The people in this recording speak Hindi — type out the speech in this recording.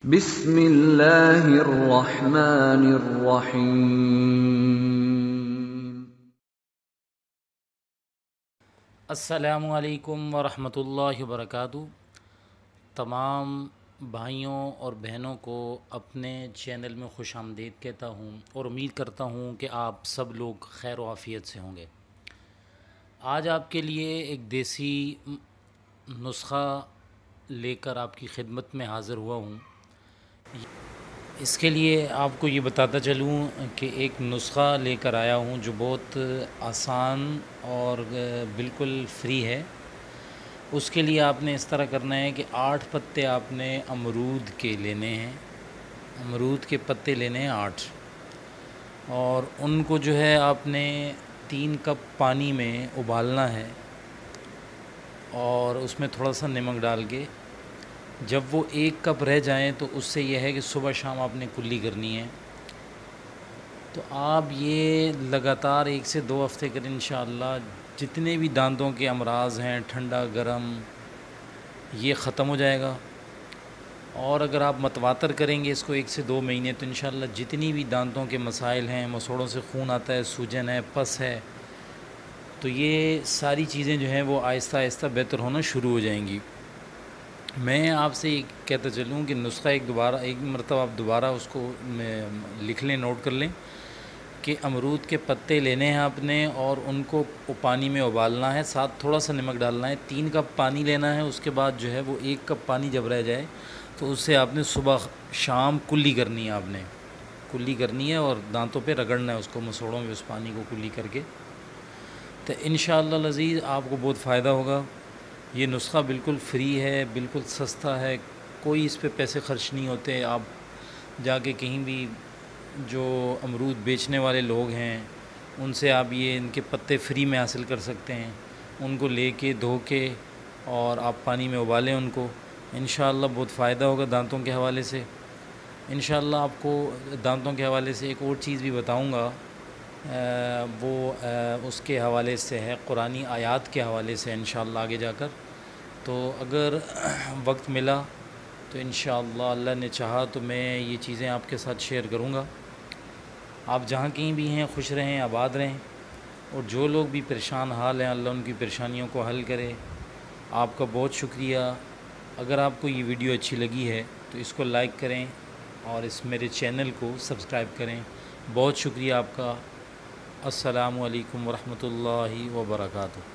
बिस्मिल्लाहिर्रहमानिर्रहीम। अस्सलामुअलैकुम वरहमतुल्लाहि वबरकातुहू। तमाम भाइयों और बहनों को अपने चैनल में खुश आमदीद कहता हूँ और उम्मीद करता हूँ कि आप सब लोग खैर व आफ़ियत से होंगे। आज आपके लिए एक देसी नुस्ख़ा लेकर आपकी खिदमत में हाज़िर हुआ हूँ। इसके लिए आपको ये बताता चलूँ कि एक नुस्ख़ा लेकर आया हूँ जो बहुत आसान और बिल्कुल फ्री है। उसके लिए आपने इस तरह करना है कि 8 पत्ते आपने अमरूद के लेने हैं। अमरूद के पत्ते लेने हैं 8, और उनको जो है आपने 3 कप पानी में उबालना है और उसमें थोड़ा सा नमक डाल के जब वो 1 कप रह जाएं तो उससे यह है कि सुबह शाम आपने कुल्ली करनी है। तो आप ये लगातार 1 से 2 हफ़्ते करें, इंशाअल्लाह जितने भी दांतों के अमराज़ हैं, ठंडा गरम, ये ख़त्म हो जाएगा। और अगर आप मतवातर करेंगे इसको 1 से 2 महीने तो इंशाअल्लाह जितनी भी दांतों के मसाइल हैं, मसोड़ों से खून आता है, सूजन है, पस है, तो ये सारी चीज़ें जो हैं वो आहिस्ता आहिस्ता बेहतर होना शुरू हो जाएंगी। मैं आपसे ये कहता चलूँ कि नुस्ख़ा एक मरतबा आप दोबारा उसको लिख लें, नोट कर लें कि अमरूद के पत्ते लेने हैं आपने और उनको पानी में उबालना है, साथ थोड़ा सा नमक डालना है। 3 कप पानी लेना है। उसके बाद जो है वो 1 कप पानी जब रह जाए तो उससे आपने सुबह शाम कुल्ली करनी है। आपने कुल्ली करनी है और दांतों पे रगड़ना है उसको, मसोड़ों में उस पानी को कुल्ली करके। तो इंशाअल्लाह लज़ीज़ आपको बहुत फ़ायदा होगा। ये नुस्ख़ा बिल्कुल फ्री है, बिल्कुल सस्ता है, कोई इस पे पैसे ख़र्च नहीं होते। आप जाके कहीं भी जो अमरूद बेचने वाले लोग हैं उनसे आप ये इनके पत्ते फ्री में हासिल कर सकते हैं। उनको लेके धो के और आप पानी में उबालें उनको, इंशाअल्लाह बहुत फ़ायदा होगा दांतों के हवाले से। इंशाअल्लाह आपको दांतों के हवाले से एक और चीज़ भी बताऊंगा, उसके हवाले से है, कुरानी आयात के हवाले से इंशाअल्लाह आगे जाकर। तो अगर वक्त मिला तो इंशाअल्लाह अल्लाह ने चाहा तो मैं ये चीज़ें आपके साथ शेयर करूँगा। आप जहाँ कहीं भी हैं खुश रहें, आबाद रहें, और जो लोग भी परेशान हाल हैं अल्लाह उनकी परेशानियों को हल करे। आपका बहुत शुक्रिया। अगर आपको ये वीडियो अच्छी लगी है तो इसको लाइक करें और इस मेरे चैनल को सब्सक्राइब करें। बहुत शुक्रिया आपका। अस्सलामु अलैकुम वरहमतुल्लाहि वबरकातुहू।